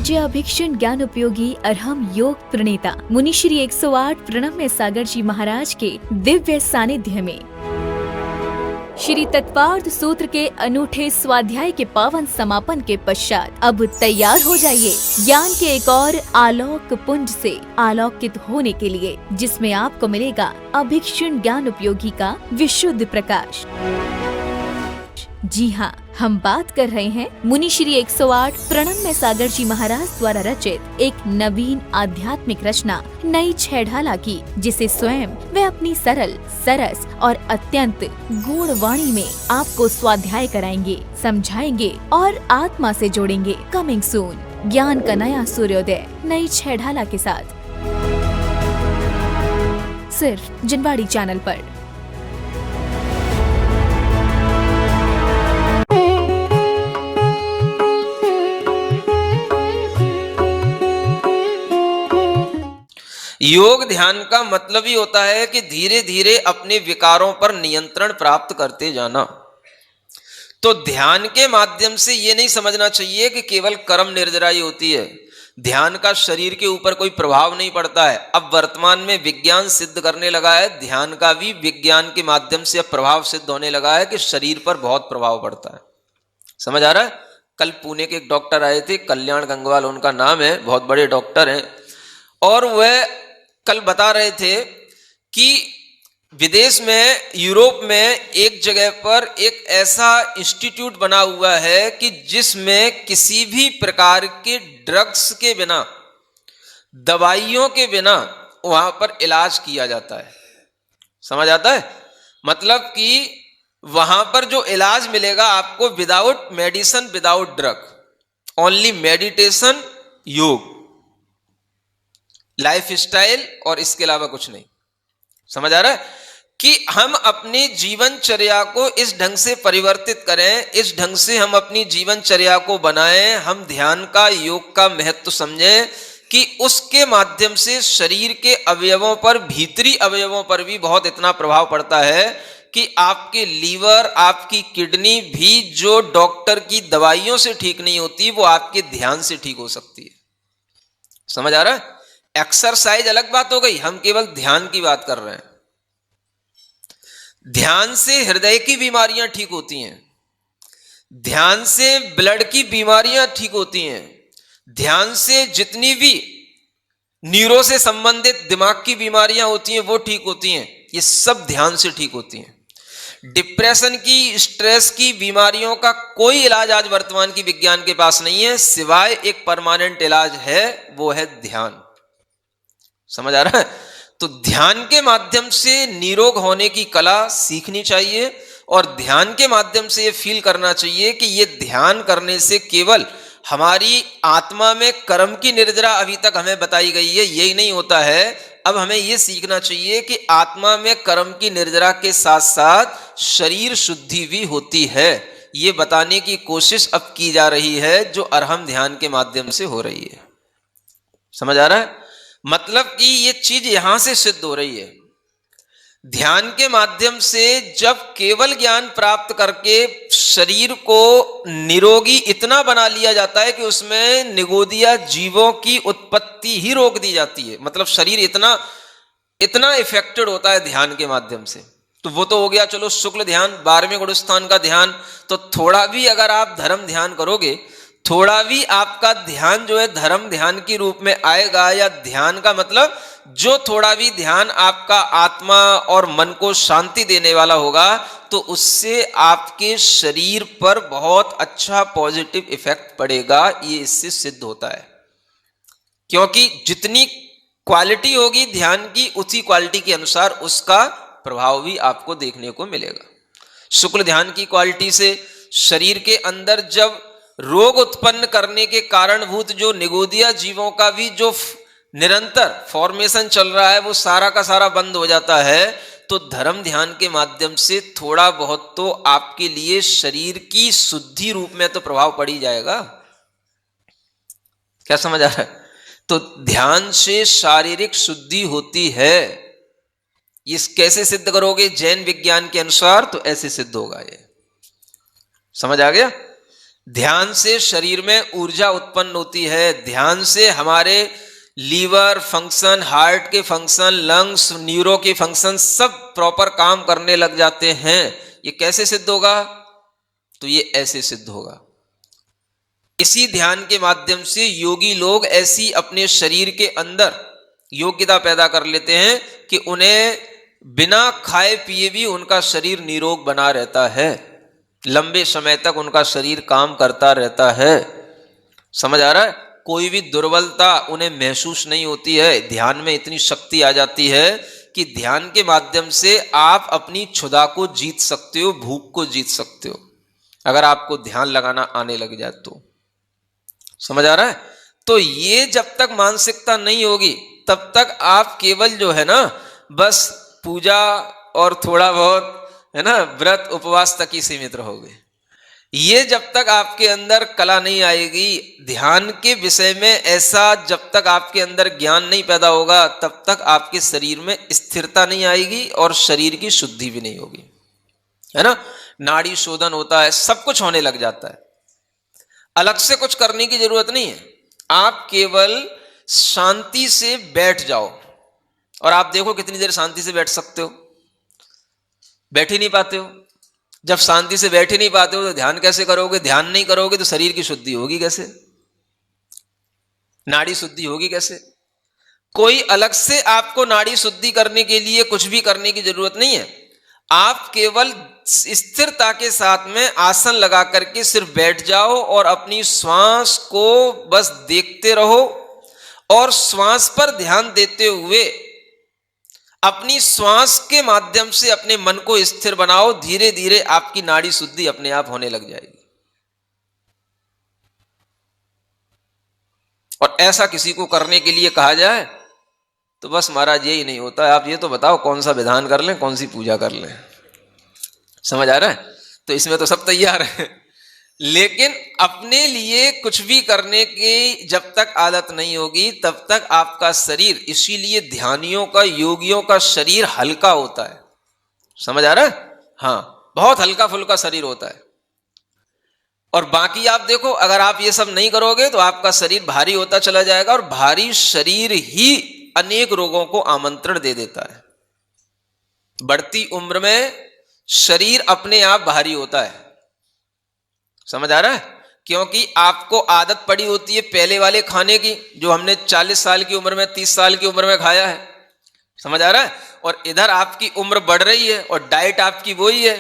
पूज्य अभिक्षण ज्ञान उपयोगी अरहम योग प्रणेता मुनि श्री 108 प्रणम्य सागर जी महाराज के दिव्य सानिध्य में श्री तत्वार्थ सूत्र के अनूठे स्वाध्याय के पावन समापन के पश्चात अब तैयार हो जाइए ज्ञान के एक और आलोक पुंज से आलोकित होने के लिए, जिसमें आपको मिलेगा अभिक्षण ज्ञान उपयोगी का विशुद्ध प्रकाश। जी हाँ, हम बात कर रहे हैं मुनि श्री 108 प्रणम्य सागर जी महाराज द्वारा रचित एक नवीन आध्यात्मिक रचना नई छेढ़ाला की, जिसे स्वयं वे अपनी सरल, सरस और अत्यंत गूढ़ वाणी में आपको स्वाध्याय कराएंगे, समझाएंगे और आत्मा से जोड़ेंगे। कमिंग सून, ज्ञान का नया सूर्योदय नई छेढ़ाला के साथ, सिर्फ जिनवाड़ी चैनल पर। योग ध्यान का मतलब ही होता है कि धीरे धीरे अपने विकारों पर नियंत्रण प्राप्त करते जाना। तो ध्यान के माध्यम से ये नहीं समझना चाहिए कि केवल कर्म निर्जराई होती है, ध्यान का शरीर के ऊपर कोई प्रभाव नहीं पड़ता है। अब वर्तमान में विज्ञान सिद्ध करने लगा है, ध्यान का भी विज्ञान के माध्यम से अब प्रभाव सिद्ध होने लगा है कि शरीर पर बहुत प्रभाव पड़ता है। समझ आ रहा है? कल पुणे के एक डॉक्टर आए थे, कल्याण गंगवाल उनका नाम है, बहुत बड़े डॉक्टर हैं, और वह कल बता रहे थे कि विदेश में, यूरोप में एक जगह पर एक ऐसा इंस्टीट्यूट बना हुआ है कि जिसमें किसी भी प्रकार के ड्रग्स के बिना, दवाइयों के बिना वहां पर इलाज किया जाता है। समझ आता है? मतलब कि वहां पर जो इलाज मिलेगा आपको without medicine, without drug, only meditation, योग, लाइफ स्टाइल, और इसके अलावा कुछ नहीं। समझ आ रहा है कि हम अपनी जीवनचर्या को इस ढंग से परिवर्तित करें, इस ढंग से हम अपनी जीवनचर्या को बनाएं, हम ध्यान का, योग का महत्व समझें कि उसके माध्यम से शरीर के अवयवों पर, भीतरी अवयवों पर भी बहुत इतना प्रभाव पड़ता है कि आपके लीवर, आपकी किडनी भी जो डॉक्टर की दवाइयों से ठीक नहीं होती, वो आपके ध्यान से ठीक हो सकती है। समझ आ रहा है? एक्सरसाइज अलग बात हो गई, हम केवल ध्यान की बात कर रहे हैं। ध्यान से हृदय की बीमारियां ठीक होती हैं, ध्यान से ब्लड की बीमारियां ठीक होती हैं, ध्यान से जितनी भी न्यूरो से संबंधित दिमाग की बीमारियां होती हैं वो ठीक होती हैं। ये सब ध्यान से ठीक होती हैं। डिप्रेशन की, स्ट्रेस की बीमारियों का कोई इलाज आज वर्तमान की विज्ञान के पास नहीं है, सिवाय एक परमानेंट इलाज है, वो है ध्यान। समझ आ रहा है? तो ध्यान के माध्यम से निरोग होने की कला सीखनी चाहिए, और ध्यान के माध्यम से ये फील करना चाहिए कि ये ध्यान करने से केवल हमारी आत्मा में कर्म की निर्जरा अभी तक हमें बताई गई है, यही नहीं होता है। अब हमें ये सीखना चाहिए कि आत्मा में कर्म की निर्जरा के साथ साथ शरीर शुद्धि भी होती है। ये बताने की कोशिश अब की जा रही है, जो अरहम ध्यान के माध्यम से हो रही है। समझ आ रहा है? मतलब कि ये चीज यहां से सिद्ध हो रही है। ध्यान के माध्यम से जब केवल ज्ञान प्राप्त करके शरीर को निरोगी इतना बना लिया जाता है कि उसमें निगोदिया जीवों की उत्पत्ति ही रोक दी जाती है। मतलब शरीर इतना इतना इफेक्टेड होता है ध्यान के माध्यम से। तो वो तो हो गया चलो शुक्ल ध्यान, 12वें गुण स्थान का ध्यान। तो थोड़ा भी अगर आप धर्म ध्यान करोगे, थोड़ा भी आपका ध्यान जो है धर्म ध्यान के रूप में आएगा, या ध्यान का मतलब जो थोड़ा भी ध्यान आपका आत्मा और मन को शांति देने वाला होगा, तो उससे आपके शरीर पर बहुत अच्छा पॉजिटिव इफेक्ट पड़ेगा। ये इससे सिद्ध होता है, क्योंकि जितनी क्वालिटी होगी ध्यान की, उसी क्वालिटी के अनुसार उसका प्रभाव भी आपको देखने को मिलेगा। शुक्ल ध्यान की क्वालिटी से शरीर के अंदर जब रोग उत्पन्न करने के कारणभूत जो निगोदिया जीवों का भी जो निरंतर फॉर्मेशन चल रहा है, वो सारा का सारा बंद हो जाता है। तो धर्म ध्यान के माध्यम से थोड़ा बहुत तो आपके लिए शरीर की शुद्धि रूप में तो प्रभाव पड़ ही जाएगा। क्या समझ आ रहा है? तो ध्यान से शारीरिक शुद्धि होती है। ये कैसे सिद्ध करोगे? जैन विज्ञान के अनुसार तो ऐसे सिद्ध होगा। ये समझ आ गया? ध्यान से शरीर में ऊर्जा उत्पन्न होती है, ध्यान से हमारे लीवर फंक्शन, हार्ट के फंक्शन, लंग्स, न्यूरो के फंक्शन सब प्रॉपर काम करने लग जाते हैं। ये कैसे सिद्ध होगा? तो ये ऐसे सिद्ध होगा। इसी ध्यान के माध्यम से योगी लोग ऐसी अपने शरीर के अंदर योग्यता पैदा कर लेते हैं कि उन्हें बिना खाए पिए भी उनका शरीर निरोग बना रहता है, लंबे समय तक उनका शरीर काम करता रहता है। समझ आ रहा है? कोई भी दुर्बलता उन्हें महसूस नहीं होती है। ध्यान में इतनी शक्ति आ जाती है कि ध्यान के माध्यम से आप अपनी क्षुधा को जीत सकते हो, भूख को जीत सकते हो, अगर आपको ध्यान लगाना आने लग जाए तो। समझ आ रहा है? तो ये जब तक मानसिकता नहीं होगी तब तक आप केवल जो है ना बस पूजा और थोड़ा बहुत है ना व्रत उपवास तक ही सीमित रहोगे। ये जब तक आपके अंदर कला नहीं आएगी ध्यान के विषय में, ऐसा जब तक आपके अंदर ज्ञान नहीं पैदा होगा तब तक आपके शरीर में स्थिरता नहीं आएगी और शरीर की शुद्धि भी नहीं होगी, है ना। नाड़ी शोधन होता है, सब कुछ होने लग जाता है, अलग से कुछ करने की जरूरत नहीं है। आप केवल शांति से बैठ जाओ और आप देखो कितनी देर शांति से बैठ सकते हो। बैठ ही नहीं पाते हो। जब शांति से बैठ ही नहीं पाते हो तो ध्यान कैसे करोगे? ध्यान नहीं करोगे तो शरीर की शुद्धि होगी कैसे? नाड़ी शुद्धि होगी कैसे? कोई अलग से आपको नाड़ी शुद्धि करने के लिए कुछ भी करने की जरूरत नहीं है। आप केवल स्थिरता के साथ में आसन लगा करके सिर्फ बैठ जाओ और अपनी श्वास को बस देखते रहो और श्वास पर ध्यान देते हुए अपनी श्वास के माध्यम से अपने मन को स्थिर बनाओ। धीरे धीरे आपकी नाड़ी शुद्धि अपने आप होने लग जाएगी। और ऐसा किसी को करने के लिए कहा जाए तो बस महाराज यही नहीं होता है। आप ये तो बताओ कौन सा विधान कर लें, कौन सी पूजा कर लें। समझ आ रहा है? तो इसमें तो सब तैयार है, लेकिन अपने लिए कुछ भी करने की जब तक आदत नहीं होगी तब तक आपका शरीर, इसीलिए ध्यानियों का, योगियों का शरीर हल्का होता है। समझ आ रहा है? हाँ, बहुत हल्का फुल्का शरीर होता है। और बाकी आप देखो, अगर आप ये सब नहीं करोगे तो आपका शरीर भारी होता चला जाएगा और भारी शरीर ही अनेक रोगों को आमंत्रण दे देता है। बढ़ती उम्र में शरीर अपने आप भारी होता है। समझ आ रहा है? क्योंकि आपको आदत पड़ी होती है पहले वाले खाने की, जो हमने 40 साल की उम्र में, 30 साल की उम्र में खाया है। समझ आ रहा है? और इधर आपकी उम्र बढ़ रही है और डाइट आपकी वही है,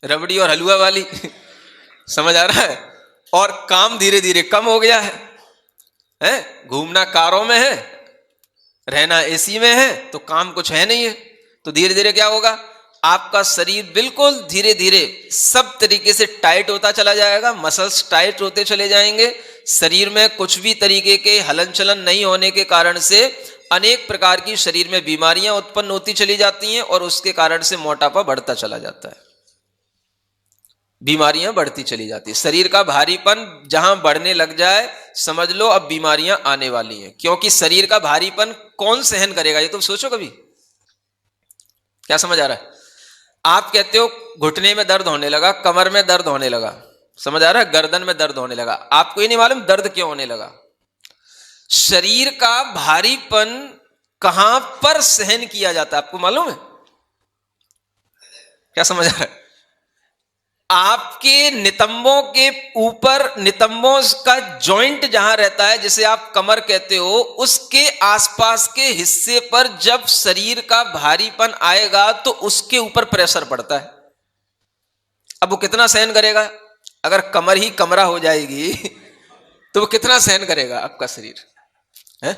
रबड़ी और हलवा वाली। समझ आ रहा है? और काम धीरे धीरे कम हो गया है? घूमना कारों में है, रहना एसी में है, तो काम कुछ है नहीं है। तो धीरे धीरे क्या होगा? आपका शरीर बिल्कुल धीरे धीरे सब तरीके से टाइट होता चला जाएगा, मसल्स टाइट होते चले जाएंगे। शरीर में कुछ भी तरीके के हलन चलन नहीं होने के कारण से अनेक प्रकार की शरीर में बीमारियां उत्पन्न होती चली जाती हैं और उसके कारण से मोटापा बढ़ता चला जाता है, बीमारियां बढ़ती चली जाती है। शरीर का भारीपन जहां बढ़ने लग जाए समझ लो अब बीमारियां आने वाली हैं। क्योंकि शरीर का भारीपन कौन सहन करेगा? ये तो सोचो कभी। क्या समझ आ रहा है? आप कहते हो घुटने में दर्द होने लगा, कमर में दर्द होने लगा, समझ आ रहा है, गर्दन में दर्द होने लगा। आपको ये नहीं मालूम दर्द क्यों होने लगा। शरीर का भारीपन कहां पर सहन किया जाता है आपको मालूम है? क्या समझ आ रहा है? आपके नितंबों के ऊपर, नितंबों का जॉइंट जहां रहता है, जिसे आप कमर कहते हो, उसके आसपास के हिस्से पर जब शरीर का भारीपन आएगा तो उसके ऊपर प्रेशर पड़ता है। अब वो कितना सहन करेगा? अगर कमर ही कमरा हो जाएगी तो वो कितना सहन करेगा आपका शरीर है?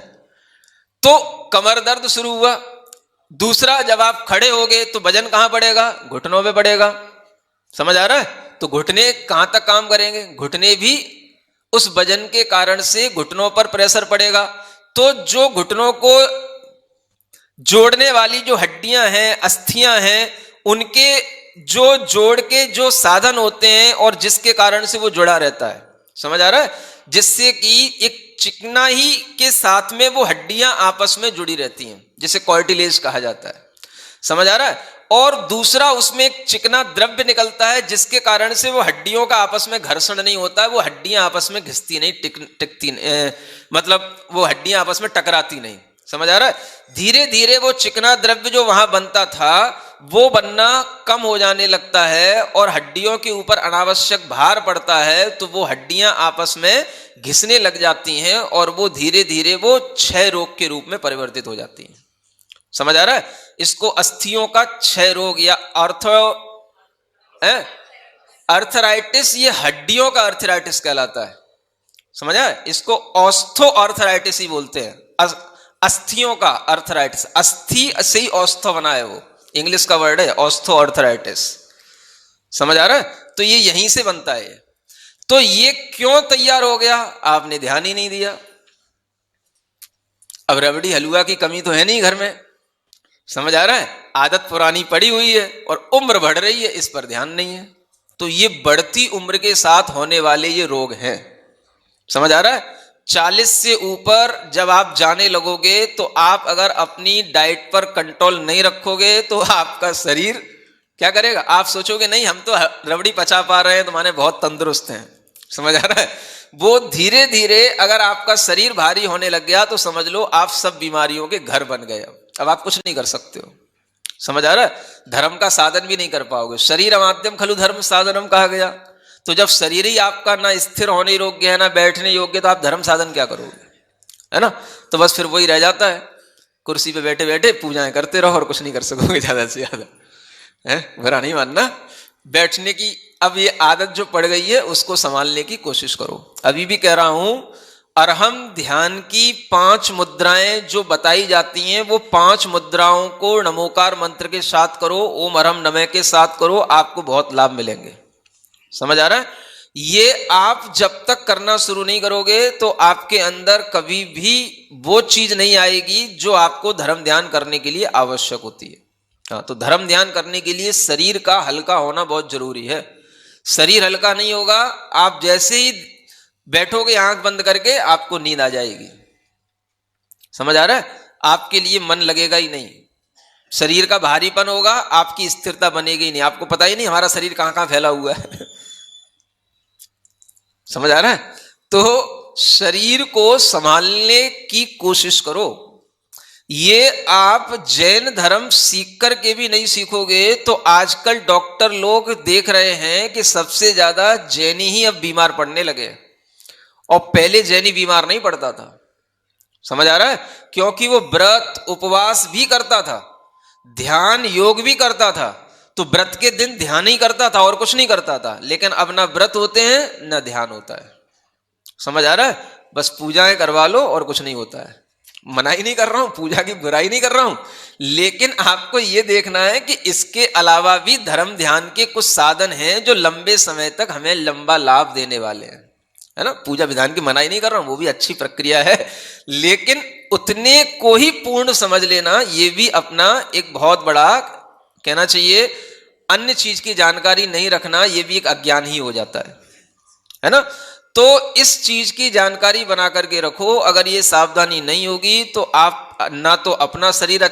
तो कमर दर्द शुरू हुआ। दूसरा, जब आप खड़े हो गए तो वजन कहां पड़ेगा? घुटनों पे पड़ेगा। समझ आ रहा है? तो घुटने कहां तक काम करेंगे? घुटने भी उस वजन के कारण से घुटनों पर प्रेशर पड़ेगा। तो जो घुटनों को जोड़ने वाली जो हड्डियां हैं, अस्थियां हैं, उनके जो जोड़ के जो साधन होते हैं और जिसके कारण से वो जुड़ा रहता है, समझ आ रहा है, जिससे कि एक चिकनाई के साथ में वो हड्डियां आपस में जुड़ी रहती हैं, जिसे कार्टिलेज कहा जाता है। समझ आ रहा है? और दूसरा उसमें एक चिकना द्रव्य निकलता है जिसके कारण से वो हड्डियों का आपस में घर्षण नहीं होता है, वो हड्डियां आपस में घिसती नहीं, टिकती मतलब वो हड्डियां आपस में टकराती नहीं। समझ आ रहा है? धीरे धीरे वो चिकना द्रव्य जो वहां बनता था वो बनना कम हो जाने लगता है और हड्डियों के ऊपर अनावश्यक भार पड़ता है, तो वो हड्डियां आपस में घिसने लग जाती हैं और वो धीरे धीरे वो क्षय रोग के रूप में परिवर्तित हो जाती हैं। समझ आ रहा है? इसको अस्थियों का क्षय रोग या अर्थराइटिस, ये हड्डियों का अर्थराइटिस कहलाता है। समझ आया? इसको ऑस्थो अर्थराइटिस ही बोलते हैं, अस्थियों का अर्थराइटिस। अस्थि से ही ऑस्थो बना है, वो इंग्लिश का वर्ड है ऑस्थो अर्थराइटिस। समझ आ रहा है? तो ये यहीं से बनता है। तो ये क्यों तैयार हो गया? आपने ध्यान ही नहीं दिया। अब रबड़ी हलवा की कमी तो है नहीं घर में, समझ आ रहा है? आदत पुरानी पड़ी हुई है और उम्र बढ़ रही है, इस पर ध्यान नहीं है। तो ये बढ़ती उम्र के साथ होने वाले ये रोग हैं। समझ आ रहा है? 40 से ऊपर जब आप जाने लगोगे तो आप अगर अपनी डाइट पर कंट्रोल नहीं रखोगे तो आपका शरीर क्या करेगा? आप सोचोगे नहीं हम तो रबड़ी पचा पा रहे हैं तो माने बहुत तंदुरुस्त हैं। समझ आ रहा है? वो धीरे धीरे अगर आपका शरीर भारी होने लग गया तो समझ लो आप सब बीमारियों के घर बन गए। अब आप कुछ नहीं कर सकते हो। समझ आ रहा है? धर्म का साधन भी नहीं कर पाओगे। शरीर माध्यम खलु धर्म साधनम कहा गया। तो जब शरीर ही आपका ना स्थिर होने योग्य है ना बैठने योग्य, तो आप धर्म साधन क्या करोगे? है ना? तो बस फिर वही रह जाता है, कुर्सी पे बैठे बैठे पूजाएं करते रहो और कुछ नहीं कर सकोगे ज्यादा से ज्यादा। है, बुरा नहीं मानना। बैठने की अब ये आदत जो पड़ गई है उसको संभालने की कोशिश करो। अभी भी कह रहा हूं, अरहम ध्यान की 5 मुद्राएं जो बताई जाती हैं वो 5 मुद्राओं को नमोकार मंत्र के साथ करो, ओम अरहम नमः के साथ करो, आपको बहुत लाभ मिलेंगे। समझ आ रहा है? ये आप जब तक करना शुरू नहीं करोगे तो आपके अंदर कभी भी वो चीज नहीं आएगी जो आपको धर्म ध्यान करने के लिए आवश्यक होती है। हाँ, तो धर्म ध्यान करने के लिए शरीर का हल्का होना बहुत जरूरी है। शरीर हल्का नहीं होगा, आप जैसे ही बैठोगे आंख बंद करके आपको नींद आ जाएगी। समझ आ रहा है? आपके लिए मन लगेगा ही नहीं, शरीर का भारीपन होगा, आपकी स्थिरता बनेगी ही नहीं। आपको पता ही नहीं हमारा शरीर कहां कहां फैला हुआ है। समझ आ रहा है? तो शरीर को संभालने की कोशिश करो। ये आप जैन धर्म सीख कर के भी नहीं सीखोगे तो आजकल डॉक्टर लोग देख रहे हैं कि सबसे ज्यादा जैनी ही अब बीमार पड़ने लगे, और पहले जैनी बीमार नहीं पड़ता था। समझ आ रहा है? क्योंकि वो व्रत उपवास भी करता था, ध्यान योग भी करता था। तो व्रत के दिन ध्यान ही करता था और कुछ नहीं करता था। लेकिन अब ना व्रत होते हैं ना ध्यान होता है। समझ आ रहा है? बस पूजाएं करवा लो और कुछ नहीं होता है। मना ही नहीं कर रहा हूं, पूजा की बुराई नहीं कर रहा हूं, लेकिन आपको यह देखना है कि इसके अलावा भी धर्म ध्यान के कुछ साधन हैं जो लंबे समय तक हमें लंबा लाभ देने वाले हैं। है ना? पूजा विधान की मनाही नहीं कर रहा हूं, वो भी अच्छी प्रक्रिया है, लेकिन उतने को ही पूर्ण समझ लेना ये भी अपना एक बहुत बड़ा, कहना चाहिए अन्य चीज की जानकारी नहीं रखना ये भी एक अज्ञान ही हो जाता है ना? तो इस चीज की जानकारी बना करके रखो। अगर ये सावधानी नहीं होगी तो आप ना तो अपना शरीर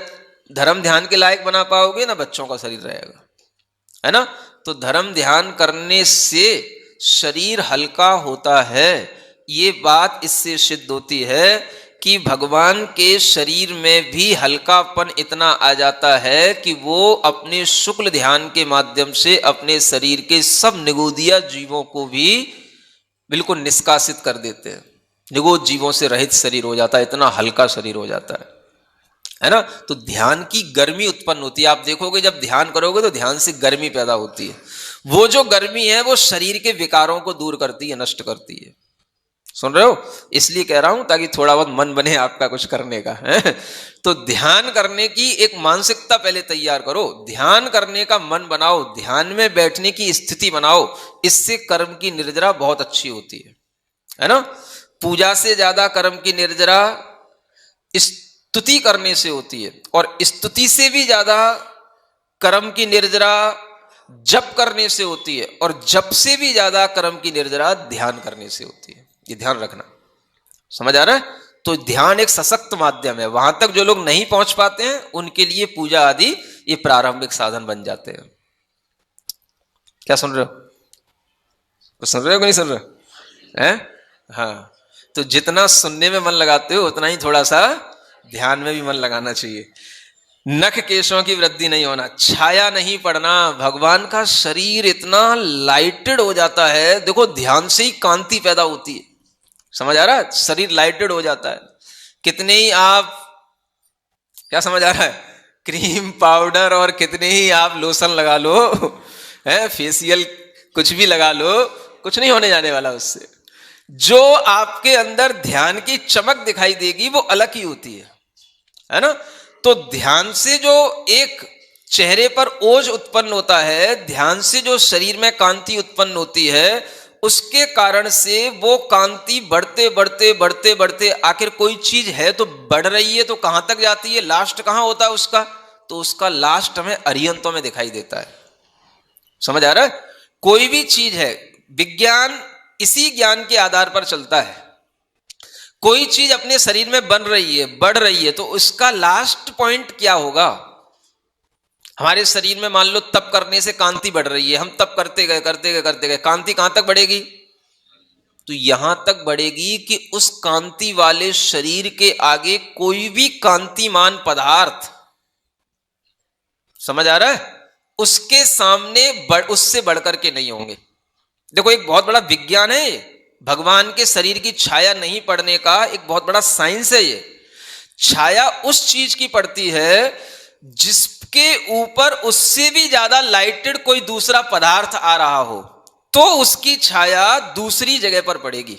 धर्म ध्यान के लायक बना पाओगे ना बच्चों का शरीर रहेगा। है ना? तो धर्म ध्यान करने से शरीर हल्का होता है। ये बात इससे सिद्ध होती है कि भगवान के शरीर में भी हल्कापन इतना आ जाता है कि वो अपने शुक्ल ध्यान के माध्यम से अपने शरीर के सब निगोदिया जीवों को भी बिल्कुल निष्कासित कर देते हैं। निगोद जीवों से रहित शरीर हो जाता है, इतना हल्का शरीर हो जाता है ना? तो ध्यान की गर्मी उत्पन्न होती है। आप देखोगे जब ध्यान करोगे तो ध्यान से गर्मी पैदा होती है। वो जो गर्मी है वो शरीर के विकारों को दूर करती है, नष्ट करती है। सुन रहे हो? इसलिए कह रहा हूं ताकि थोड़ा बहुत मन बने आपका कुछ करने का है। तो ध्यान करने की एक मानसिकता पहले तैयार करो, ध्यान करने का मन बनाओ, ध्यान में बैठने की स्थिति बनाओ। इससे कर्म की निर्जरा बहुत अच्छी होती है ना? पूजा से ज्यादा कर्म की निर्जरा स्तुति करने से होती है, और स्तुति से भी ज्यादा कर्म की निर्जरा जप करने से होती है, और जप से भी ज्यादा कर्म की निर्जरा ध्यान करने से होती है। ये ध्यान रखना। समझ आ रहा है? तो ध्यान एक सशक्त माध्यम है। वहां तक जो लोग नहीं पहुंच पाते हैं उनके लिए पूजा आदि ये प्रारंभिक साधन बन जाते हैं। क्या सुन रहे हो? कुछ सुन रहे हो कि नहीं सुन रहे हो? हैं? हाँ, तो जितना सुनने में मन लगाते हो उतना ही थोड़ा सा ध्यान में भी मन लगाना चाहिए। नख केशों की वृद्धि नहीं होना, छाया नहीं पड़ना, भगवान का शरीर इतना लाइटेड हो जाता है। देखो ध्यान से ही कांति पैदा होती है, समझ आ रहा है? शरीर लाइटेड हो जाता है। कितने ही आप, क्या समझ आ रहा है, क्रीम पाउडर और कितने ही आप लोशन लगा लो, है फेशियल कुछ भी लगा लो, कुछ नहीं होने जाने वाला उससे। जो आपके अंदर ध्यान की चमक दिखाई देगी वो अलग ही होती है ना? तो ध्यान से जो एक चेहरे पर ओज उत्पन्न होता है, ध्यान से जो शरीर में कांति उत्पन्न होती है, उसके कारण से वो कांति बढ़ते बढ़ते बढ़ते बढ़ते आखिर कोई चीज है तो बढ़ रही है, तो कहां तक जाती है, लास्ट कहां होता है उसका? तो उसका लास्ट हमें अरिहंतों में दिखाई देता है। समझ आ रहा है? कोई भी चीज है, विज्ञान इसी ज्ञान के आधार पर चलता है। कोई चीज अपने शरीर में बन रही है, बढ़ रही है, तो उसका लास्ट पॉइंट क्या होगा? हमारे शरीर में मान लो तप करने से कांति बढ़ रही है, हम तप करते गए करते गए करते गए, कांति कहां तक बढ़ेगी? तो यहां तक बढ़ेगी कि उस कांति वाले शरीर के आगे कोई भी कांतिमान पदार्थ, समझ आ रहा है, उसके सामने उससे बढ़कर के नहीं होंगे। देखो एक बहुत बड़ा विज्ञान है ये, भगवान के शरीर की छाया नहीं पड़ने का एक बहुत बड़ा साइंस है ये। छाया उस चीज की पड़ती है जिसके ऊपर उससे भी ज्यादा लाइटेड कोई दूसरा पदार्थ आ रहा हो, तो उसकी छाया दूसरी जगह पर पड़ेगी।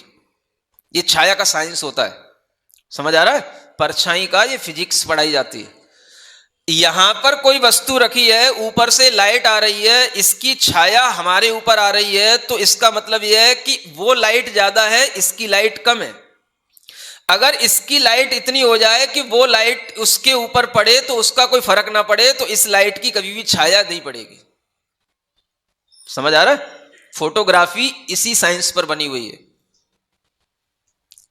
ये छाया का साइंस होता है, समझ आ रहा है? परछाई का ये फिजिक्स पढ़ाई जाती है। यहां पर कोई वस्तु रखी है, ऊपर से लाइट आ रही है, इसकी छाया हमारे ऊपर आ रही है, तो इसका मतलब यह है कि वो लाइट ज्यादा है, इसकी लाइट कम है। अगर इसकी लाइट इतनी हो जाए कि वो लाइट उसके ऊपर पड़े तो उसका कोई फर्क ना पड़े, तो इस लाइट की कभी भी छाया नहीं पड़ेगी। समझ आ रहा है? फोटोग्राफी इसी साइंस पर बनी हुई है,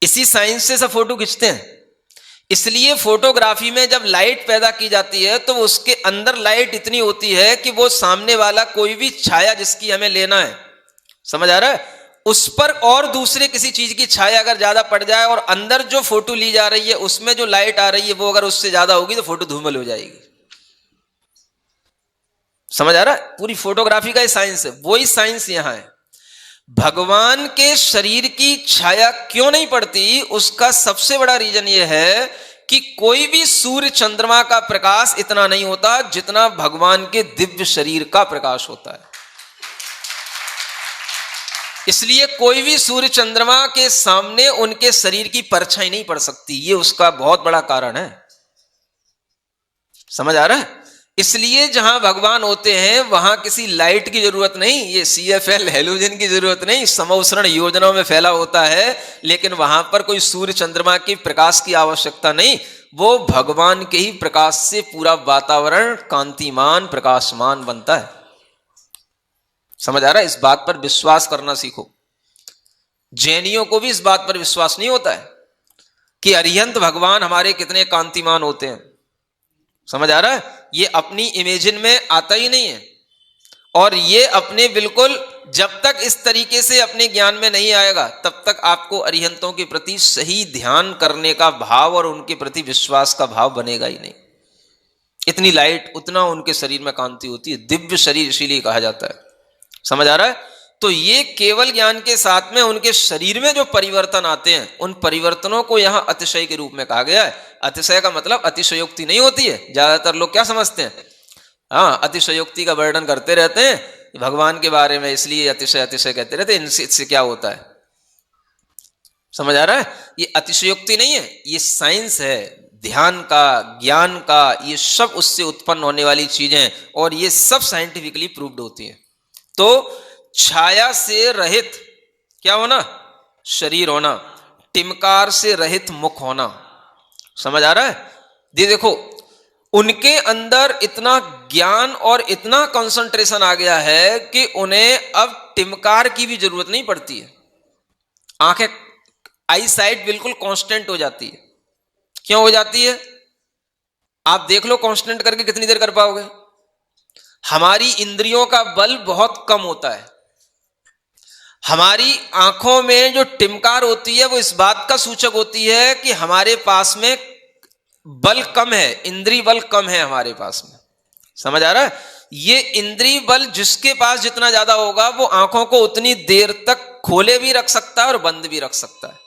इसी साइंस से सब फोटो खींचते हैं। इसलिए फोटोग्राफी में जब लाइट पैदा की जाती है तो उसके अंदर लाइट इतनी होती है कि वो सामने वाला कोई भी छाया जिसकी हमें लेना है, समझ आ रहा है, उस पर और दूसरे किसी चीज की छाया अगर ज्यादा पड़ जाए और अंदर जो फोटो ली जा रही है उसमें जो लाइट आ रही है वो अगर उससे ज्यादा होगी तो फोटो धूमिल हो जाएगी। समझ आ रहा है? पूरी फोटोग्राफी का ही साइंस है, वही साइंस यहां है। भगवान के शरीर की छाया क्यों नहीं पड़ती, उसका सबसे बड़ा रीजन यह है कि कोई भी सूर्य चंद्रमा का प्रकाश इतना नहीं होता जितना भगवान के दिव्य शरीर का प्रकाश होता है। इसलिए कोई भी सूर्य चंद्रमा के सामने उनके शरीर की परछाई नहीं पड़ सकती, ये उसका बहुत बड़ा कारण है। समझ आ रहा है? इसलिए जहां भगवान होते हैं वहां किसी लाइट की जरूरत नहीं, ये CFL हैलोजन की जरूरत नहीं, समउसरण योजनाओं में फैला होता है, लेकिन वहां पर कोई सूर्य चंद्रमा के प्रकाश की आवश्यकता नहीं, वो भगवान के ही प्रकाश से पूरा वातावरण कांतिमान प्रकाशमान बनता है। समझ आ रहा है? इस बात पर विश्वास करना सीखो। जैनियों को भी इस बात पर विश्वास नहीं होता है कि अरिहंत भगवान हमारे कितने कांतिमान होते हैं। समझ आ रहा है? ये अपनी इमेजिन में आता ही नहीं है, और ये अपने बिल्कुल जब तक इस तरीके से अपने ज्ञान में नहीं आएगा तब तक आपको अरिहंतों के प्रति सही ध्यान करने का भाव और उनके प्रति विश्वास का भाव बनेगा ही नहीं। इतनी लाइट, उतना उनके शरीर में कांति होती है, दिव्य शरीर इसीलिए कहा जाता है। समझ आ रहा है? तो ये केवल ज्ञान के साथ में उनके शरीर में जो परिवर्तन आते हैं उन परिवर्तनों को यहां अतिशय के रूप में कहा गया है। अतिशय का मतलब अतिशयोक्ति नहीं होती है। ज्यादातर लोग क्या समझते हैं, हाँ अतिशयोक्ति का वर्णन करते रहते हैं भगवान के बारे में, इसलिए अतिशय अतिशय कहते रहते हैं, इससे क्या होता है। समझ आ रहा है? ये अतिशयोक्ति नहीं है, ये साइंस है, ध्यान का, ज्ञान का, ये सब उससे उत्पन्न होने वाली चीजें, और ये सब साइंटिफिकली प्रूव्ड होती है। तो छाया से रहित क्या होना? शरीर होना, टिमकार से रहित मुख होना। समझ आ रहा है? ये देखो उनके अंदर इतना ज्ञान और इतना कंसंट्रेशन आ गया है कि उन्हें अब टिमकार की भी जरूरत नहीं पड़ती है। आंखें, आई साइट बिल्कुल कांस्टेंट हो जाती है। क्यों हो जाती है? आप देख लो कांस्टेंट करके कितनी देर कर पाओगे? हमारी इंद्रियों का बल बहुत कम होता है। हमारी आंखों में जो टिमकार होती है वो इस बात का सूचक होती है कि हमारे पास में बल कम है, इंद्रिय बल कम है हमारे पास में। समझ आ रहा है? ये इंद्रिय बल जिसके पास जितना ज्यादा होगा वो आंखों को उतनी देर तक खोले भी रख सकता है और बंद भी रख सकता है।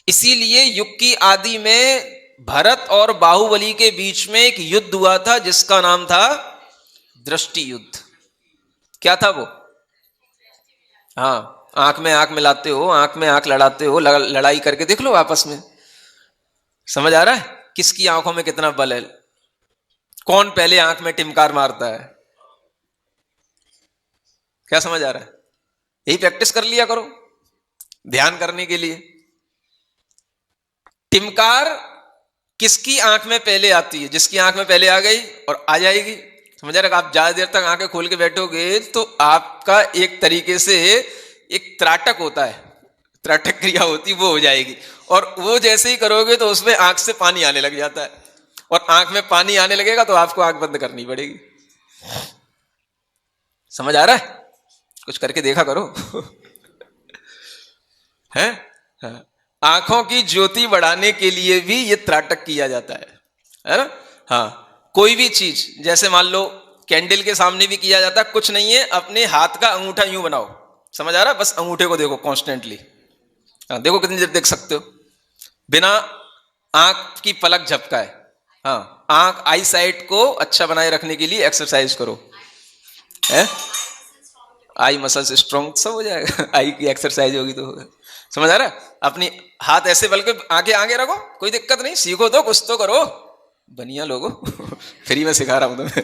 इसीलिए युग की आदि में भरत और बाहुबली के बीच में एक युद्ध हुआ था जिसका नाम था दृष्टि युद्ध। क्या था वो? हाँ, आंख में आंख मिलाते हो, आंख में आंख लड़ाते हो, लड़ाई करके देख लो आपस में। समझ आ रहा है किसकी आंखों में कितना बल है, कौन पहले आंख में टिमकार मारता है। क्या समझ आ रहा है? यही प्रैक्टिस कर लिया करो ध्यान करने के लिए। टिमकार किसकी आंख में पहले आती है? जिसकी आंख में पहले आ गई और आ जाएगी। समझ रहे? आप ज्यादा देर तक आंखें खोल के बैठोगे तो आपका एक तरीके से एक त्राटक होता है, त्राटक क्रिया होती, वो हो जाएगी। और वो जैसे ही करोगे तो उसमें आंख से पानी आने लग जाता है, और आंख में पानी आने लगेगा तो आपको आंख बंद करनी पड़ेगी। समझ आ रहा है? कुछ करके देखा करो। है? हाँ। आंखों की ज्योति बढ़ाने के लिए भी ये त्राटक किया जाता है ना? हाँ, कोई भी चीज जैसे मान लो कैंडल के सामने भी किया जाता है। कुछ नहीं है, अपने हाथ का अंगूठा यूं बनाओ। समझ आ रहा है? बस अंगूठे को देखो कॉन्स्टेंटली। देखो कितनी देर देख सकते हो बिना आंख की पलक झपकाए। हाँ, आंख आई साइट को अच्छा बनाए रखने के लिए एक्सरसाइज करो। है? आई मसल्स स्ट्रॉन्ग सब हो जाएगा। आई की एक्सरसाइज होगी तो होगा। समझ आ रहा है? अपनी हाथ ऐसे बल्कि आगे आगे रखो, कोई दिक्कत नहीं, सीखो तो कुछ तो करो, बनिया लोगो। फ्री में सिखा रहा हूं तुम्हें।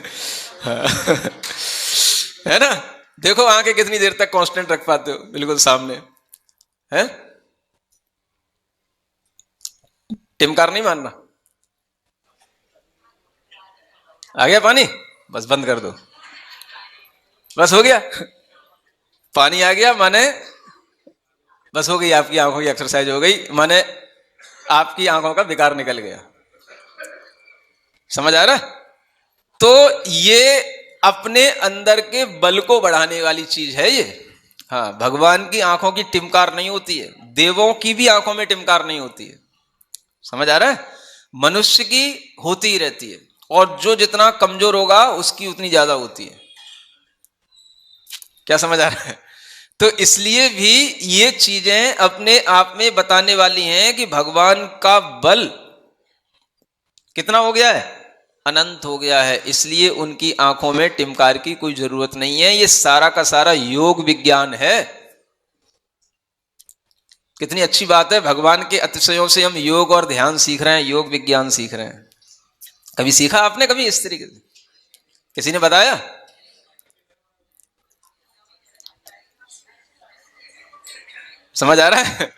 है ना? देखो आंखें कितनी देर तक कांस्टेंट रख पाते हो बिल्कुल सामने। है? टिमकार नहीं मानना। आ गया पानी? बस बंद कर दो, बस हो गया। पानी आ गया माने बस हो गई, आपकी आंखों की एक्सरसाइज हो गई, माने आपकी आंखों का विकार निकल गया। समझ आ रहा? तो ये अपने अंदर के बल को बढ़ाने वाली चीज है ये। हाँ, भगवान की आंखों की टिमकार नहीं होती है, देवों की भी आंखों में टिमकार नहीं होती है। समझ आ रहा है? मनुष्य की होती ही रहती है, और जो जितना कमजोर होगा उसकी उतनी ज्यादा होती है। क्या समझ आ रहा है? तो इसलिए भी ये चीजें अपने आप में बताने वाली हैं कि भगवान का बल कितना हो गया है, अनंत हो गया है। इसलिए उनकी आंखों में टिमकार की कोई जरूरत नहीं है। ये सारा का सारा योग विज्ञान है। कितनी अच्छी बात है, भगवान के अतिशयों से हम योग और ध्यान सीख रहे हैं, योग विज्ञान सीख रहे हैं। कभी सीखा आपने? कभी इस तरीके से किसी ने बताया? समझ आ रहा है?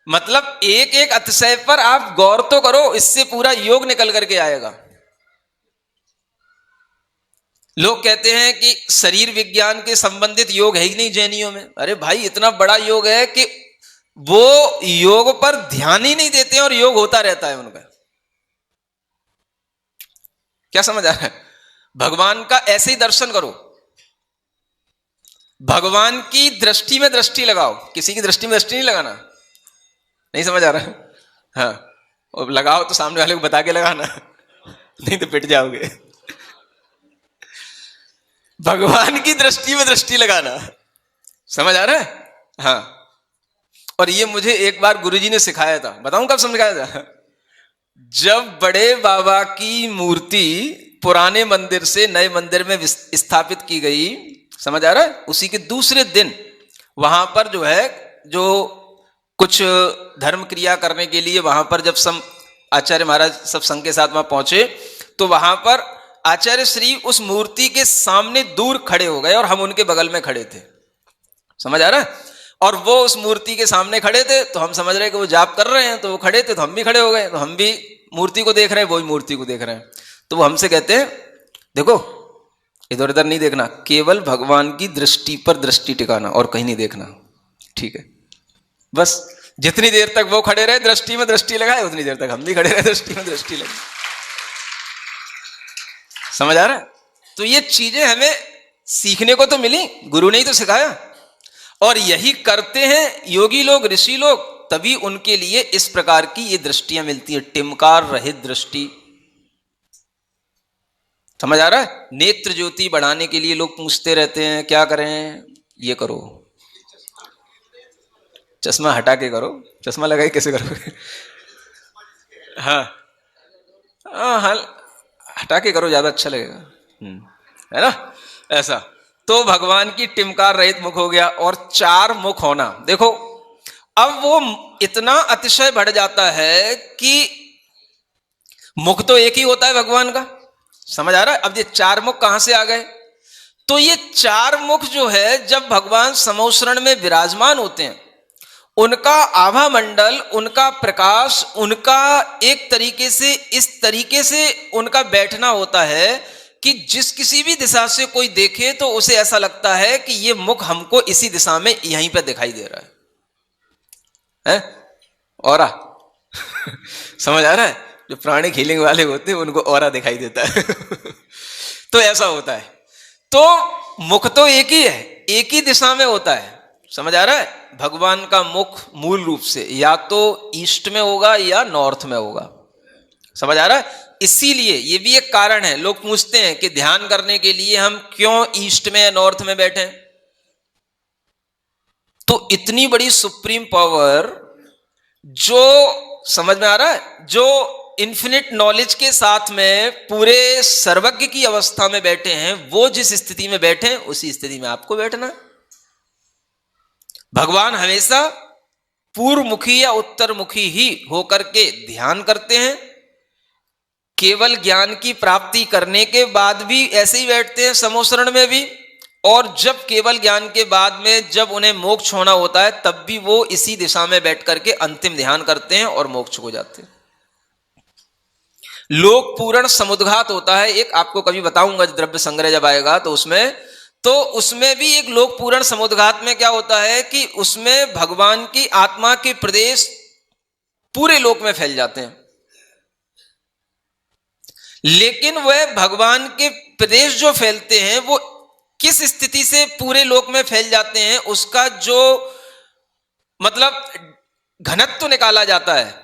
मतलब एक एक अतिशय पर आप गौर तो करो, इससे पूरा योग निकल करके आएगा। लोग कहते हैं कि शरीर विज्ञान के संबंधित योग है ही नहीं जैनियों में। अरे भाई, इतना बड़ा योग है कि वो योग पर ध्यान ही नहीं देते और योग होता रहता है उनका। क्या समझ आ रहा है? भगवान का ऐसे ही दर्शन करो, भगवान की दृष्टि में दृष्टि लगाओ, किसी की दृष्टि में दृष्टि नहीं लगाना। नहीं समझ आ रहा है? हाँ, और लगाओ तो सामने वाले को बता के लगाना, नहीं तो पिट जाओगे। भगवान की दृष्टि में दृष्टि लगाना। समझ आ रहा है? हाँ, और ये मुझे एक बार गुरुजी ने सिखाया था। बताऊं कब समझाया था? जब बड़े बाबा की मूर्ति पुराने मंदिर से नए मंदिर में स्थापित की गई। समझ आ रहा है? उसी के दूसरे दिन वहां पर जो है, जो कुछ धर्म क्रिया करने के लिए वहां पर जब सब आचार्य महाराज सब संघ के साथ वहां पहुंचे, तो वहां पर आचार्य श्री उस मूर्ति के सामने दूर खड़े हो गए और हम उनके बगल में खड़े थे। समझ आ रहा है? और वो उस मूर्ति के सामने खड़े थे तो हम समझ रहे कि वो जाप कर रहे हैं, तो वो खड़े थे तो हम भी खड़े हो गए, तो हम भी मूर्ति को देख रहे हैं, वो भी मूर्ति को देख रहे हैं। तो वो हमसे कहते हैं, देखो इधर उधर नहीं देखना, केवल भगवान की दृष्टि पर दृष्टि टिकाना और कहीं नहीं देखना। ठीक है? बस जितनी देर तक वो खड़े रहे दृष्टि में दृष्टि लगाए, उतनी देर तक हम भी खड़े रहे दृष्टि में दृष्टि लगाए। समझ आ रहा है? तो ये चीजें हमें सीखने को तो मिली, गुरु ने ही तो सिखाया, और यही करते हैं योगी लोग, ऋषि लोग, तभी उनके लिए इस प्रकार की ये दृष्टियां मिलती है, टिमकार रहित दृष्टि। समझ आ रहा है? नेत्र ज्योति बढ़ाने के लिए लोग पूछते रहते हैं क्या करें, ये करो, चश्मा हटा के करो, चश्मा लगाए कैसे करोगे? हाँ हाँ, हटा के करो, ज्यादा अच्छा लगेगा, है ना? ऐसा तो भगवान की टिमकार रहित मुख हो गया। और चार मुख होना, देखो अब वो इतना अतिशय बढ़ जाता है कि मुख तो एक ही होता है भगवान का, समझ आ रहा है? अब ये चार मुख कहां से आ गए? तो ये चार मुख जो है, जब भगवान समौसरण में विराजमान होते हैं, उनका आभा मंडल, उनका प्रकाश, उनका एक तरीके से इस तरीके से उनका बैठना होता है कि जिस किसी भी दिशा से कोई देखे तो उसे ऐसा लगता है कि ये मुख हमको इसी दिशा में यहीं पे दिखाई दे रहा है? औरा समझ आ रहा है? जो प्राणिक हीलिंग वाले होते हैं उनको औरा दिखाई देता है तो ऐसा होता है। तो मुख तो एक ही है, एक ही दिशा में होता है, समझ आ रहा है? भगवान का मुख मूल रूप से या तो ईस्ट में होगा या नॉर्थ में होगा, समझ आ रहा है? इसीलिए ये भी एक कारण है, लोग पूछते हैं कि ध्यान करने के लिए हम क्यों ईस्ट में या नॉर्थ में बैठे? तो इतनी बड़ी सुप्रीम पावर जो, समझ में आ रहा है, जो इन्फिनिट नॉलेज के साथ में पूरे सर्वज्ञ की अवस्था में बैठे हैं, वो जिस स्थिति में बैठे हैं उसी स्थिति में आपको बैठना है। भगवान हमेशा पूर्वमुखी या उत्तरमुखी ही होकर के ध्यान करते हैं, केवल ज्ञान की प्राप्ति करने के बाद भी ऐसे ही बैठते हैं समोसरण में भी, और जब केवल ज्ञान के बाद में जब उन्हें मोक्ष होना होता है तब भी वो इसी दिशा में बैठ करके अंतिम ध्यान करते हैं और मोक्ष हो जाते हैं। लोक पूर्ण समुद्घात होता है एक, आपको कभी बताऊंगा द्रव्य संग्रह जब आएगा तो उसमें भी एक लोक पूर्ण समुद्घात में क्या होता है कि उसमें भगवान की आत्मा के प्रदेश पूरे लोक में फैल जाते हैं, लेकिन वह भगवान के प्रदेश जो फैलते हैं वो किस स्थिति से पूरे लोक में फैल जाते हैं, उसका जो मतलब घनत्व निकाला जाता है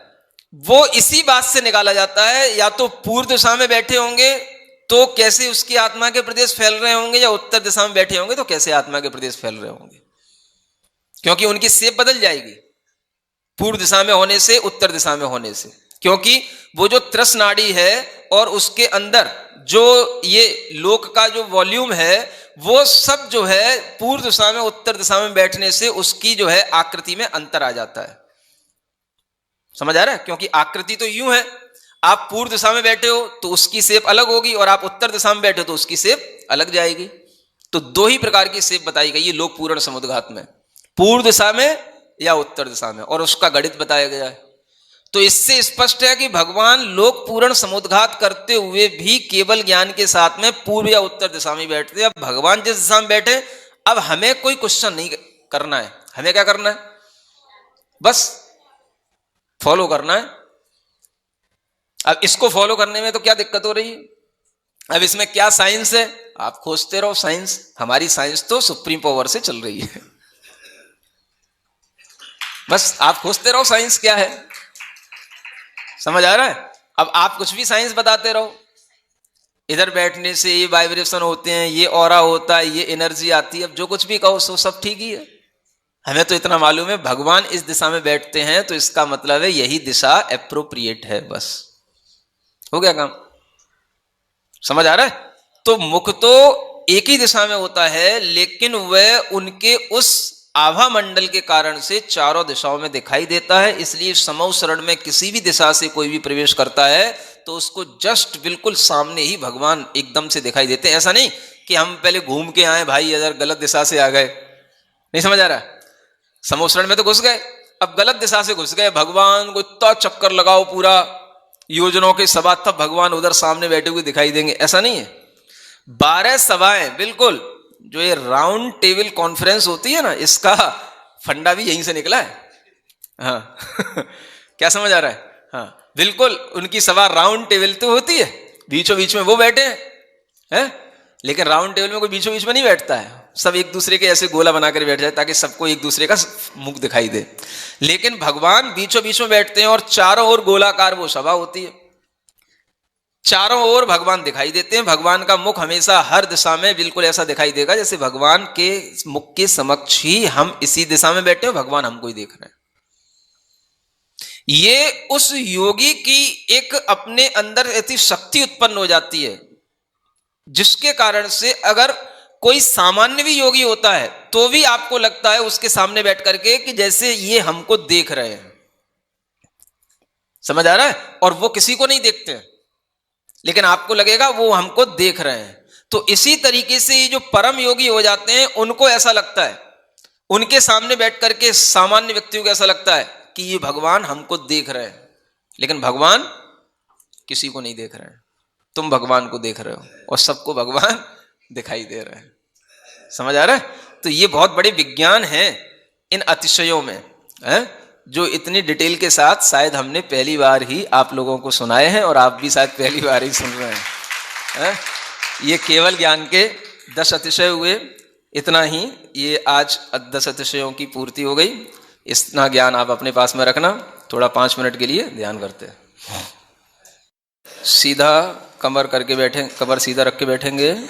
वो इसी बात से निकाला जाता है, या तो पूर्व दिशा में बैठे होंगे तो कैसे उसकी आत्मा के प्रदेश फैल रहे होंगे, या उत्तर दिशा में बैठे होंगे तो कैसे आत्मा के प्रदेश फैल रहे होंगे, क्योंकि उनकी शेप बदल जाएगी पूर्व दिशा में होने से उत्तर दिशा में होने से, क्योंकि वो जो त्रस नाड़ी है और उसके अंदर जो ये लोक का जो वॉल्यूम है वो सब जो है पूर्व दिशा में उत्तर दिशा में बैठने से उसकी जो है आकृति में अंतर आ जाता है, समझ आ रहा है? क्योंकि आकृति तो यूं है, आप पूर्व दिशा में बैठे हो तो उसकी शेप अलग होगी, और आप उत्तर दिशा में बैठे हो तो उसकी शेप अलग जाएगी। तो दो ही प्रकार की शेप बताई गई है लोक पूर्ण समुद्घात में, पूर्व दिशा में या उत्तर दिशा में, और उसका गणित बताया गया है। तो इससे स्पष्ट है कि भगवान लोक पूर्ण समुद्घात करते हुए भी केवल ज्ञान के साथ में पूर्व या उत्तर दिशा में बैठते हैं। अब भगवान जिस दिशा में बैठे, अब हमें कोई क्वेश्चन नहीं करना है, हमें क्या करना है, बस फॉलो करना है। अब इसको फॉलो करने में तो क्या दिक्कत हो रही है? अब इसमें क्या साइंस है? आप खोजते रहो साइंस, हमारी साइंस तो सुप्रीम पावर से चल रही है, बस आप खोजते रहो साइंस क्या है, समझ आ रहा है? अब आप कुछ भी साइंस बताते रहो, इधर बैठने से ये वाइब्रेशन होते हैं, ये ऑरा होता है, ये एनर्जी आती है, अब जो कुछ भी कहो सो सब ठीक ही है। हमें तो इतना मालूम है भगवान इस दिशा में बैठते हैं तो इसका मतलब है यही दिशा एप्रोप्रिएट है, बस हो गया काम, समझ आ रहा है? तो मुख तो एक ही दिशा में होता है, लेकिन वह उनके उस आभा मंडल के कारण से चारों दिशाओं में दिखाई देता है। इसलिए समूह शरण में किसी भी दिशा से कोई भी प्रवेश करता है तो उसको जस्ट बिल्कुल सामने ही भगवान एकदम से दिखाई देते हैं। ऐसा नहीं कि हम पहले घूम के आए भाई, अगर गलत दिशा से आ गए, नहीं समझ आ रहा? समूह शरण में तो घुस गए, अब गलत दिशा से घुस गए, भगवान को इतना चक्कर लगाओ पूरा योजनाओं के सभा, तब भगवान उधर सामने बैठे हुए दिखाई देंगे, ऐसा नहीं है। 12 सभाएं बिल्कुल, जो ये राउंड टेबल कॉन्फ्रेंस होती है ना, इसका फंडा भी यहीं से निकला है। हाँ क्या समझ आ रहा है? हाँ बिल्कुल, उनकी सभा राउंड टेबल तो होती है, बीचों बीच में वो बैठे हैं, है, लेकिन राउंड टेबल में कोई बीचों बीच में नहीं बैठता है, सब एक दूसरे के ऐसे गोला बनाकर बैठ जाए ताकि सबको एक दूसरे का मुख दिखाई दे। लेकिन भगवान बीचों बीच में बैठते हैं और चारों ओर गोलाकार वो सभा होती है, चारों ओर भगवान दिखाई देते हैं। भगवान का मुख हमेशा हर दिशा में बिल्कुल ऐसा दिखाई देगा जैसे भगवान के मुख के समक्ष ही हम इसी दिशा में बैठे हैं, भगवान हमको ही देख रहे हैं। ये उस योगी की एक अपने अंदर ऐसी शक्ति उत्पन्न हो जाती है जिसके कारण से अगर कोई सामान्य भी योगी होता है तो भी आपको लगता है उसके सामने बैठ करके कि जैसे ये हमको देख रहे हैं। समझ आ रहा है? और वो किसी को नहीं देखते हैं, लेकिन आपको लगेगा वो हमको देख रहे हैं। तो इसी तरीके से ये जो परम योगी हो जाते हैं उनको ऐसा लगता है, उनके सामने बैठ करके सामान्य व्यक्तियों को ऐसा लगता है कि ये भगवान हमको देख रहे हैं, लेकिन भगवान किसी को नहीं देख रहे हैं। तुम भगवान को देख रहे हो और सबको भगवान दिखाई दे रहे हैं। समझ आ रहा है? तो ये बहुत बड़े विज्ञान हैं इन अतिशयों में, है? जो इतनी डिटेल के साथ शायद हमने पहली बार ही आप लोगों को सुनाए हैं और आप भी शायद पहली बार ही सुन रहे हैं। ये केवल ज्ञान के 10 अतिशय हुए, इतना ही। ये आज 10 अतिशयों की पूर्ति हो गई। इतना ज्ञान आप अपने पास में रखना। थोड़ा 5 मिनट के लिए ध्यान करते हैं। सीधा कमर करके बैठे, कमर सीधा रख के बैठेंगे।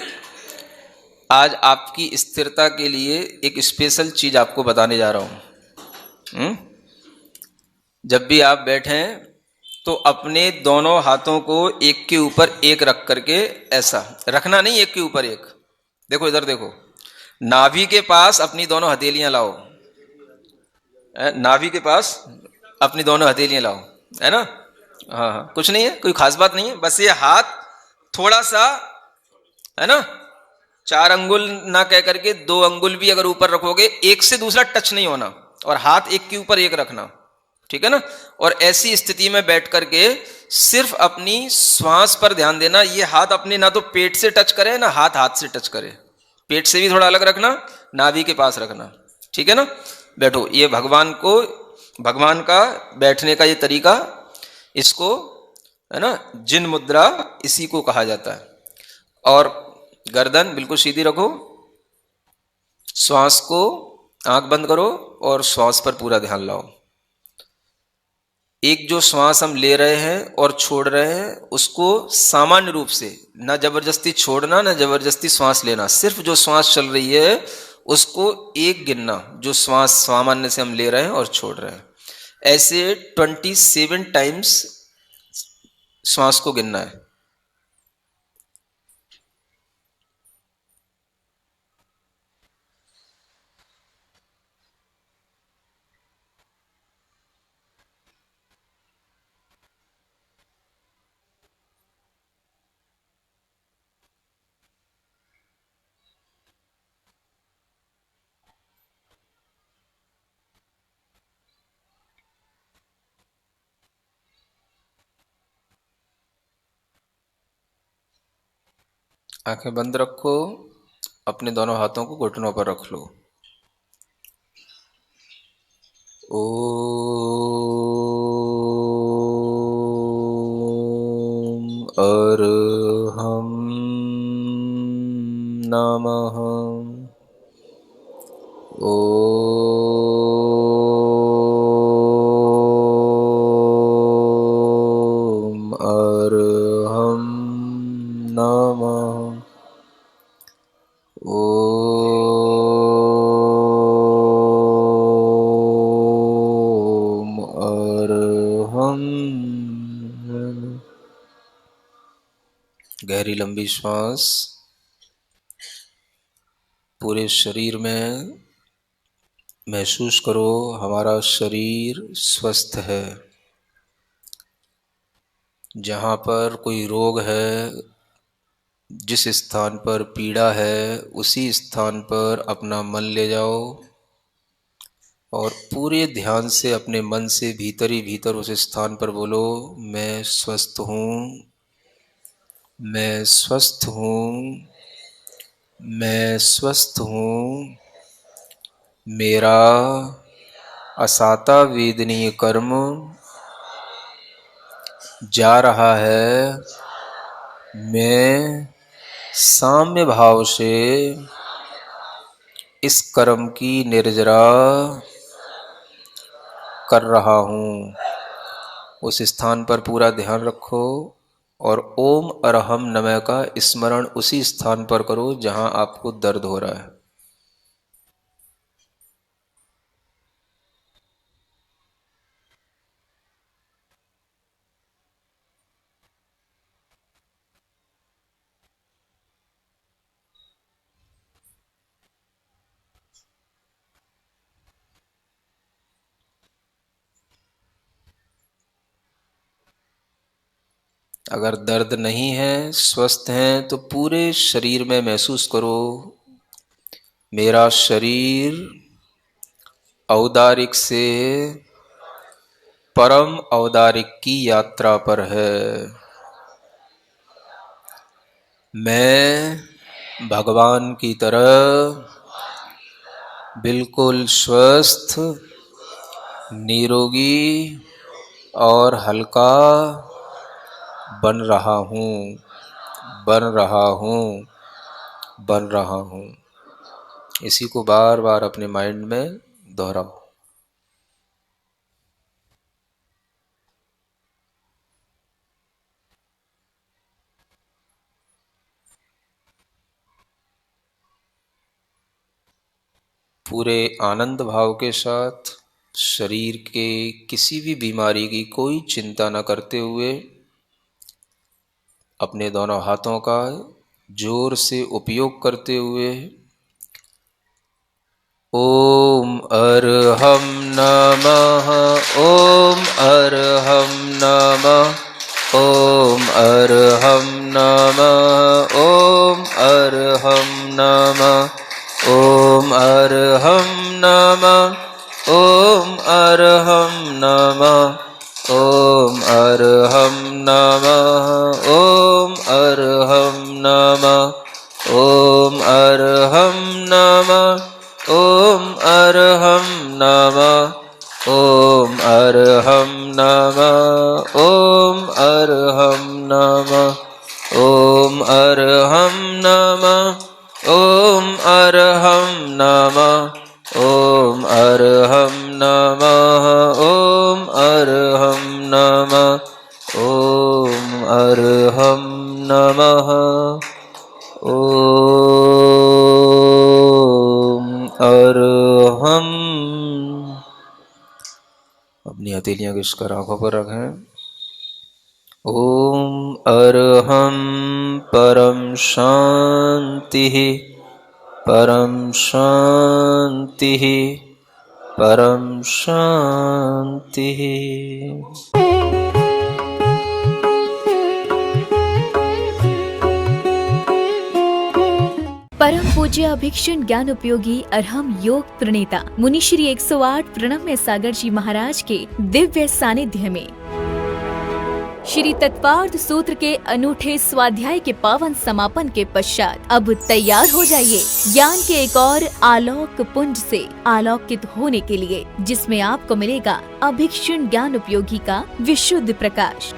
आज आपकी स्थिरता के लिए एक स्पेशल चीज आपको बताने जा रहा हूं। जब भी आप बैठें तो अपने दोनों हाथों को एक के ऊपर एक रख करके, ऐसा रखना नहीं, एक के ऊपर एक। देखो इधर देखो, नाभि के पास अपनी दोनों हथेलियां लाओ, नाभि के पास अपनी दोनों हथेलियां लाओ, है ना? हाँ हाँ, कुछ नहीं है, कोई खास बात नहीं है। बस ये हाथ थोड़ा सा, है ना, 4 अंगुल ना कह करके 2 अंगुल भी अगर ऊपर रखोगे, एक से दूसरा टच नहीं होना, और हाथ एक के ऊपर एक रखना, ठीक है ना? और ऐसी स्थिति में बैठ करके सिर्फ अपनी श्वास पर ध्यान देना। ये हाथ अपने ना तो पेट से टच करे ना हाथ से टच करे, पेट से भी थोड़ा अलग रखना, नाभि के पास रखना, ठीक है ना? बैठो। ये भगवान का बैठने का ये तरीका, इसको, है ना, जिन मुद्रा इसी को कहा जाता है। और गर्दन बिल्कुल सीधी रखो, श्वास को, आंख बंद करो और श्वास पर पूरा ध्यान लाओ। एक जो श्वास हम ले रहे हैं और छोड़ रहे हैं उसको सामान्य रूप से, ना जबरदस्ती छोड़ना ना जबरदस्ती श्वास लेना, सिर्फ जो श्वास चल रही है उसको एक गिनना, जो श्वास सामान्य से हम ले रहे हैं और छोड़ रहे हैं। ऐसे 27 टाइम्स श्वास को गिनना है। आंखें बंद रखो, अपने दोनों हाथों को घुटनों पर रख लो। ओम अरहं नमः। ओम अरहं नमः। ओम अरहं। गहरी लंबी श्वास पूरे शरीर में। महसूस करो हमारा शरीर स्वस्थ है। जहाँ पर कोई रोग है, जिस स्थान पर पीड़ा है, उसी स्थान पर अपना मन ले जाओ और पूरे ध्यान से अपने मन से भीतर ही भीतर उस स्थान पर बोलो, मैं स्वस्थ हूँ, मैं स्वस्थ हूँ, मैं स्वस्थ हूँ। मेरा असाता वेदनीय कर्म जा रहा है। मैं साम्य भाव से इस कर्म की निर्जरा कर रहा हूँ। उस स्थान पर पूरा ध्यान रखो और ओम अरहम नमः का स्मरण उसी स्थान पर करो जहाँ आपको दर्द हो रहा है। अगर दर्द नहीं है, स्वस्थ हैं, तो पूरे शरीर में महसूस करो मेरा शरीर औदारिक से परम औदारिक की यात्रा पर है। मैं भगवान की तरह बिल्कुल स्वस्थ, निरोगी और हल्का बन रहा हूँ, बन रहा हूँ, बन रहा हूँ। इसी को बार बार अपने माइंड में दोहराओ। पूरे आनंद भाव के साथ शरीर के किसी भी बीमारी की कोई चिंता न करते हुए अपने दोनों हाथों का जोर से उपयोग करते हुए ओम अरहम नमः, ओम अरहम नमः, ओम अरहम नमः, ओम अरहम नमः, ओम अरहम नमः, ओम अरहम नमः, ओम अरहम नमः, ओम अरहम नमः, ओम अरहम नमः, ओम अरहम नमः, ओम अरहम नमः, ओम अरहम नमः, ओम अरहम नमः, ओम अरहम नमः, ओम अरहम नमः, ओम अरहम नमः, ओम अरहम नमः, अरहम। अपनी हथेलियां घिसकर आंखों पर रखें। ओम अरहम परम शांति, परम शांति, परम शांति। परम पूज्य अभिक्षण ज्ञान उपयोगी अरहम योग प्रणेता मुनि श्री 108 प्रणम्य सागर जी महाराज के दिव्य सानिध्य में श्री तत्वार्थ सूत्र के अनूठे स्वाध्याय के पावन समापन के पश्चात अब तैयार हो जाइए ज्ञान के एक और आलोक पुंज से आलोकित होने के लिए, जिसमें आपको मिलेगा अभिक्षण ज्ञान उपयोगी का विशुद्ध प्रकाश।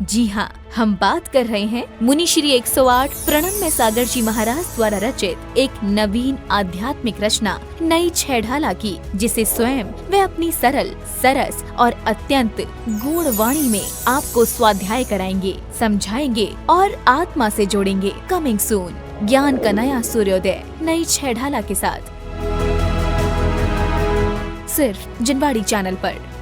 जी हाँ, हम बात कर रहे हैं मुनि श्री 108 प्रणम्य सागर जी महाराज द्वारा रचित एक नवीन आध्यात्मिक रचना नई छेढ़ाला की, जिसे स्वयं वे अपनी सरल, सरस और अत्यंत गूढ़ वाणी में आपको स्वाध्याय कराएंगे, समझाएंगे और आत्मा से जोड़ेंगे। कमिंग सून, ज्ञान का नया सूर्योदय नई छेढ़ाला के साथ, सिर्फ जिनवाड़ी चैनल पर।